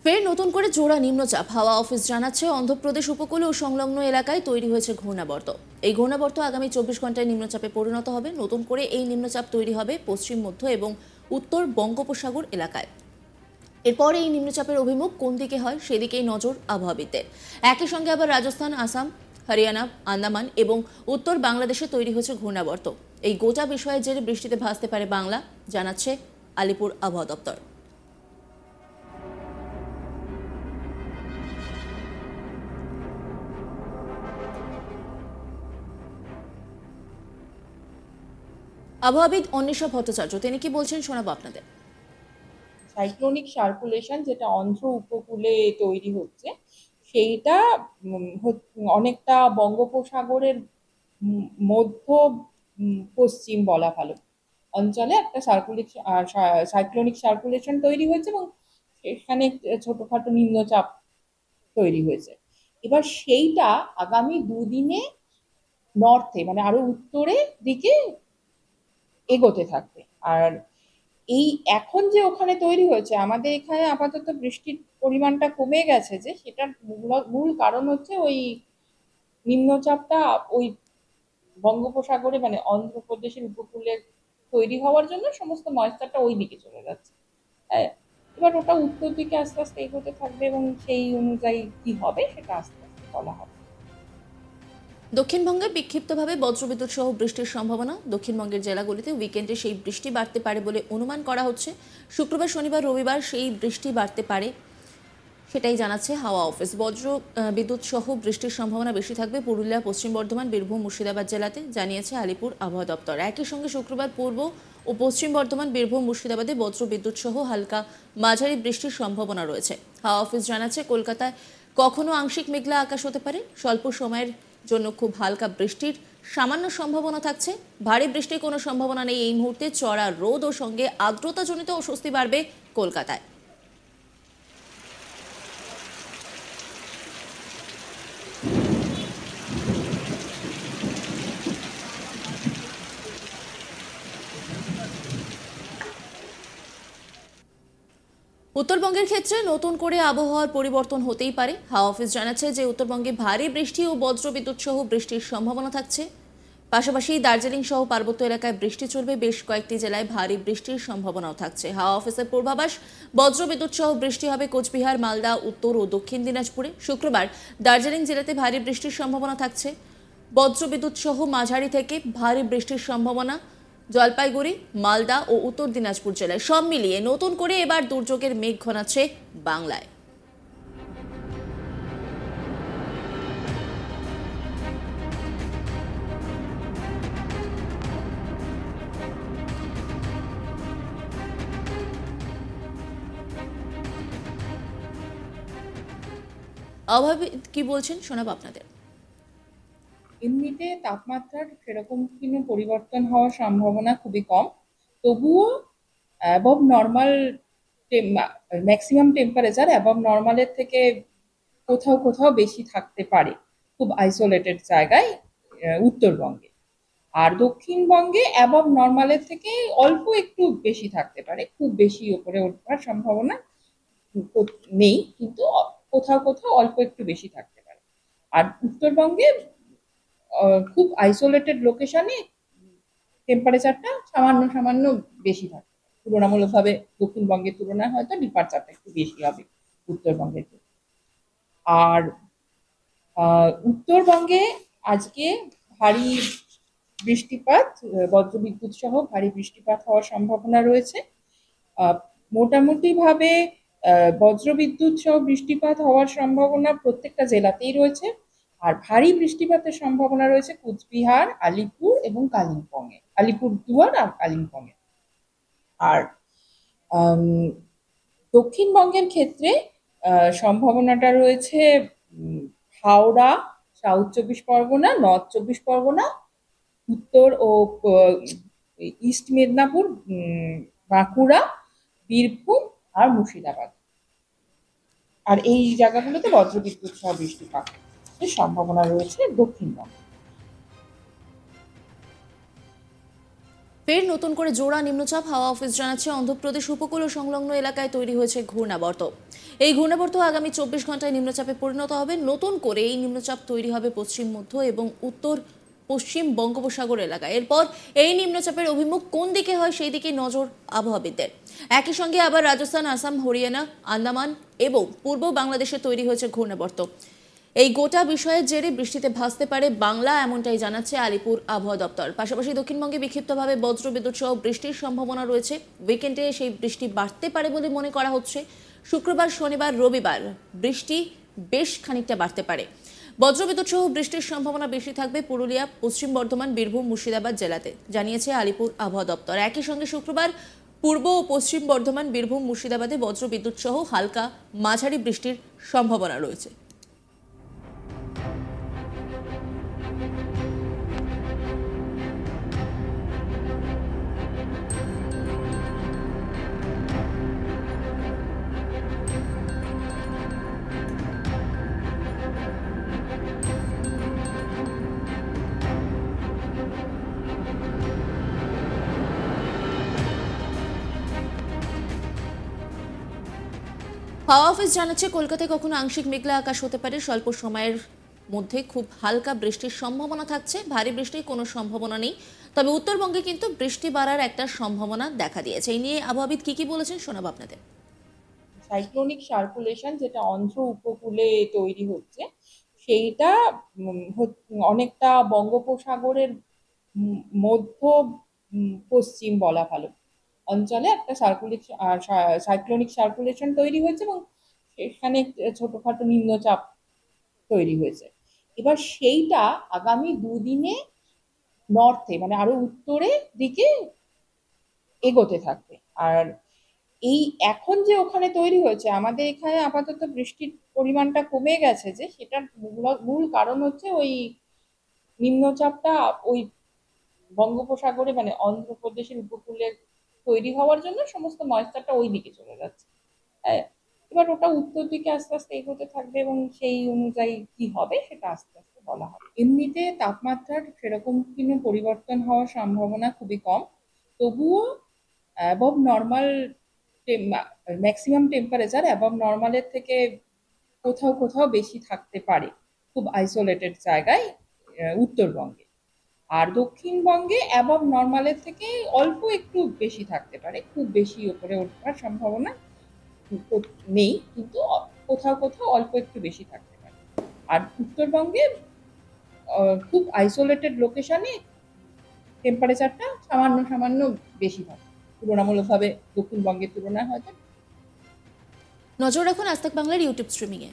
ফের নতুন করে জোড়া নিম্নচাপ। হাওয়া অফিস জানাচ্ছে অন্ধ্রপ্রদেশ উপকূল ও সংলগ্ন এলাকায় তৈরি হয়েছে ঘূর্ণাবর্ত। এই ঘূর্ণাবর্ত আগামী 24 ঘন্টায় নিম্নচাপে পরিণত হবে। নতুন করে এই নিম্নচাপ তৈরি হবে পশ্চিম মধ্য এবং উত্তর বঙ্গোপসাগর এলাকায়। এরপর এই নিম্নচাপের অভিমুখ কোন দিকে হয় সেদিকেই নজর আবহাওয়াবিদদের। একই সঙ্গে আবার রাজস্থান, আসাম, হরিয়ানা, আন্দামান এবং উত্তর বাংলাদেশে তৈরি হয়েছে ঘূর্ণাবর্ত। এই গোটা বিষয়ের জেরে বৃষ্টিতে ভাসতে পারে বাংলা, জানাচ্ছে আলিপুর আবহাওয়া দপ্তর। আবহাওয়াবিদ অন্বেষা ভট্টাচার্য তিনি কি বলছেন শোনাবো আপনাদের। সাইক্লোনিক সার্কুলেশন যেটা অন্ধ্র উপকূলে তৈরি হচ্ছে সেইটা অনেকটা বঙ্গোপসাগরের মধ্য পশ্চিম বলা ভালো অঞ্চলে একটা সাইক্লোনিক সার্কুলেশন তৈরি হয়েছে এবং সেখানে ছোটখাটো নিম্নচাপ তৈরি হয়েছে। এবার সেইটা আগামী দুদিনে নর্থে মানে আরো উত্তরের দিকে এগোতে থাকবে। আর এই এখন যে ওখানে তৈরি হয়েছে, আমাদের এখানে আপাতত বৃষ্টির পরিমাণটা কমে গেছে, যে সেটার মূল কারণ হচ্ছে ওই নিম্নচাপটা ওই বঙ্গোপসাগরে মানে অন্ধ্রপ্রদেশের উপকূলে তৈরি হওয়ার জন্য সমস্ত ময়েশ্চারটা ওই দিকে চলে যাচ্ছে। হ্যাঁ, এবার ওটা উত্তর দিকে আস্তে আস্তে এগোতে থাকবে এবং সেই অনুযায়ী কি হবে সেটা আস্তে আস্তে বলা হবে। দক্ষিণবঙ্গে বিক্ষিপ্তভাবে বজ্রবিদ্যুৎ সহ বৃষ্টির সম্ভাবনা। দক্ষিণবঙ্গের জেলাগুলিতে উইকেন্ডে সেই বৃষ্টি বাড়তে পারে বলে অনুমান করা হচ্ছে। শুক্রবার, শনিবার, রবিবার সেই বৃষ্টি বাড়তে পারে, সেটাই জানাচ্ছে হাওয়া অফিস। বজ্র বিদ্যুৎ সহ বৃষ্টির সম্ভাবনা বেশি থাকবে পুরুলিয়া, পশ্চিম বর্ধমান, বীরভূম, মুর্শিদাবাদ জেলাতে, জানিয়েছে আলিপুর আবহাওয়া দপ্তর। একই সঙ্গে শুক্রবার পূর্ব ও পশ্চিম বর্ধমান, বীরভূম, মুর্শিদাবাদে বজ্র বিদ্যুৎ সহ হালকা মাঝারি বৃষ্টির সম্ভাবনা রয়েছে। হাওয়া অফিস জানাচ্ছে কলকাতায় কখনো আংশিক মেঘলা আকাশ হতে পারে। স্বল্প সময়ের জন্য খুব হালকা বৃষ্টির সামান্য সম্ভাবনা থাকছে। ভারী বৃষ্টির কোনো সম্ভাবনা নেই এই মুহূর্তে। চড়া রোদ ও সঙ্গে আর্দ্রতাজনিত অস্বস্তি বাড়বে কলকাতায়। উত্তরবঙ্গের ক্ষেত্রে নতুন করে আবহাওয়ার পরিবর্তন হতেই পারে। হাওয়া অফিস জানাচ্ছে যে উত্তরবঙ্গে ভারী বৃষ্টি ও বজ্রবিদ্যুৎ সহ বৃষ্টির সম্ভাবনা থাকছে। পাশাপাশি দার্জিলিং সহ পার্বত্য এলাকায় বৃষ্টি চলবে। বেশ কয়েকটি জেলায় ভারী বৃষ্টির সম্ভাবনাও থাকছে। হাওয়া অফিসের পূর্বাভাস, বজ্রবিদ্যুৎ সহ বৃষ্টি হবে কোচবিহার, মালদা, উত্তর ও দক্ষিণ দিনাজপুরে। শুক্রবার দার্জিলিং জেলাতে ভারী বৃষ্টির সম্ভাবনা থাকছে। বজ্রবিদ্যুৎ সহ মাঝারি থেকে ভারী বৃষ্টির সম্ভাবনা জলপাইগুড়ি, মালদা ও উত্তর দিনাজপুর জেলায়। সব মিলিয়ে নতুন করে এবার দুর্যোগের মেঘ ঘনাচ্ছে বাংলায়। আবহাওয়াবিদ কি বলছেন শোনাবো আপনাদের। এমনিতে তাপমাত্রার সেরকম কোনো পরিবর্তন হওয়ার সম্ভাবনা খুবই কম, তবুও above normal maximum temperature above নর্মালের থেকে কোথাও কোথাও বেশি থাকতে পারে খুব আইসোলেটেড জায়গায় উত্তরবঙ্গে। আর দক্ষিণবঙ্গে অ্যাবভ নর্মালের থেকে অল্প একটু বেশি থাকতে পারে, খুব বেশি ওপরে ওঠার সম্ভাবনা নেই, কিন্তু কোথাও কোথাও অল্প একটু বেশি থাকতে পারে। আর উত্তরবঙ্গে খুব আইসোলেটেড লোকেশনে টেম্পারেচারটা সামান্য সামান্য বেশি থাকে তুলনামূলকভাবে। দক্ষিণবঙ্গের তুলনায় হয়তো ডিপারচারটা একটু বেশি হবে উত্তরবঙ্গের থেকে। আর উত্তরবঙ্গে আজকে ভারী বৃষ্টিপাত, বজ্রবিদ্যুৎ সহ ভারী বৃষ্টিপাত হওয়ার সম্ভাবনা রয়েছে। মোটামুটি ভাবে বজ্রবিদ্যুৎ সহ বৃষ্টিপাত হওয়ার সম্ভাবনা প্রত্যেকটা জেলাতেই রয়েছে। আর ভারী বৃষ্টিপাতের সম্ভাবনা রয়েছে কুচবিহার, আলিপুর এবং কালিম্পংয়ে, আলিপুরদুয়ার আর কালিম্পংয়ে। আর দক্ষিণবঙ্গের ক্ষেত্রে সম্ভাবনাটা রয়েছে হাওড়া, সাউথ চব্বিশ পরগনা, নর্থ চব্বিশ পরগনা, উত্তর ও ইস্ট মেদিনীপুর, বাঁকুড়া, বীরভূম আর মুর্শিদাবাদ। আর এই জায়গাগুলোতে বজ্রবিদ্যুৎ সহ বৃষ্টিপাতের সম্ভাবনা রয়েছে দক্ষিণবঙ্গে। ফের নতুন করে জোড়া নিম্নচাপ। হাওয়া অফিস জানাচ্ছে অন্ধ্রপ্রদেশ উপকূল ও সংলগ্ন এলাকায় তৈরি হয়েছে ঘূর্ণাবর্ত। এই ঘূর্ণাবর্ত আগামী 24 ঘন্টায় নিম্নচাপে পরিণত হবে। নতুন করে এই নিম্নচাপ তৈরি হবে পশ্চিম মধ্য এবং উত্তর পশ্চিম বঙ্গোপসাগর এলাকায়। এরপর এই নিম্নচাপের অভিমুখ কোন দিকে হয় সেই দিকে নজর আবহাওয়াবিদদের। একই সঙ্গে আবার রাজস্থান, আসাম, হরিয়ানা, আন্দামান এবং পূর্ব বাংলাদেশে তৈরি হয়েছে ঘূর্ণাবর্ত। এই গোটা বিষয়ের জেরে বৃষ্টিতে ভাসতে পারে বাংলা, এমনটাই জানাচ্ছে আলিপুর আবহাওয়া দপ্তর। পাশাপাশি দক্ষিণবঙ্গে বিক্ষিপ্তভাবে বজ্রবিদ্যুৎ সহ বৃষ্টির সম্ভাবনা রয়েছে। উইকেন্ডে সেই বৃষ্টি বাড়তে পারে বলে মনে করা হচ্ছে। শুক্রবার, শনিবার, রবিবার বৃষ্টি বেশ খানিকটা বাড়তে পারে। বজ্রবিদ্যুৎ সহ বৃষ্টির সম্ভাবনা বেশি থাকবে পুরুলিয়া, পশ্চিম বর্ধমান, বীরভূম, মুর্শিদাবাদ জেলাতে, জানিয়েছে আলিপুর আবহাওয়া দপ্তর। একই সঙ্গে শুক্রবার পূর্ব ও পশ্চিম বর্ধমান, বীরভূম, মুর্শিদাবাদে বজ্রবিদ্যুৎ সহ হালকা মাঝারি বৃষ্টির সম্ভাবনা রয়েছে। হাওয়া অফিস জানাচ্ছে কলকাতায় কখনো আংশিক মেঘলা আকাশ হতে পারে। স্বল্প সময়ের মধ্যে খুব হালকা বৃষ্টির সম্ভাবনা থাকছে। ভারী বৃষ্টির কোনো সম্ভাবনা নেই, তবে উত্তরবঙ্গে কিন্তু বৃষ্টি বাড়ার একটা সম্ভাবনা দেখা দিয়েছে। এই নিয়ে আবহাওয়াবিদ কি বলেছেন শোনাবো আপনাদের। সাইক্লোনিক সার্কুলেশন যেটা অন্ধ্র উপকূলে তৈরি হচ্ছে, সেইটা অনেকটা বঙ্গোপসাগরের মধ্য পশ্চিম বলা ভালো অঞ্চলে একটা সাইক্লোনিক সার্কুলেশন তৈরি হয়েছে এবং সেখানে ছোটখাটো নিম্নচাপ তৈরি হয়েছে। এবার সেইটা আগামী দুদিনে নর্থে মানে আরো উত্তরের দিকে এগোতে থাকবে। আর এই এখন যে ওখানে তৈরি হয়েছে, আমাদের এখানে আপাতত বৃষ্টির পরিমাণটা কমে গেছে, যে সেটার মূল কারণ হচ্ছে ওই নিম্নচাপটা ওই বঙ্গোপসাগরে মানে অন্ধ্রপ্রদেশের উপকূলে তৈরি হওয়ার জন্য সমস্ত ময়েশ্চারটা ওই দিকে চলে যাচ্ছে। হ্যাঁ, এবার ওটা উত্তর দিকে আস্তে আস্তে এগোতে থাকবে এবং সেই অনুযায়ী কি হবে সেটা আস্তে আস্তে বলা হবে। এমনিতে তাপমাত্রার সেরকম কোনো পরিবর্তন হওয়ার সম্ভাবনা খুবই কম, তবুও above normal maximum temperature above নর্মালের থেকে কোথাও কোথাও বেশি থাকতে পারে খুব আইসোলেটেড জায়গায় উত্তরবঙ্গে। আর দক্ষিণবঙ্গে অ্যাবভ নর্মালের থেকে অল্প একটু বেশি থাকতে পারে, খুব বেশি উপরে ওঠার সম্ভাবনা নেই, কিন্তু কোথাও কোথাও অল্প একটু বেশি থাকতে পারে। আর উত্তরবঙ্গে খুব আইসোলেটেড লোকেশনে টেম্পারেচারটা সামান্য সামান্য বেশি থাকে তুলনামূলকভাবে দক্ষিণবঙ্গের তুলনায় হয়তো। নজর রাখুন আজ তাক বাংলার ইউটিউব স্ট্রিমিংয়ে।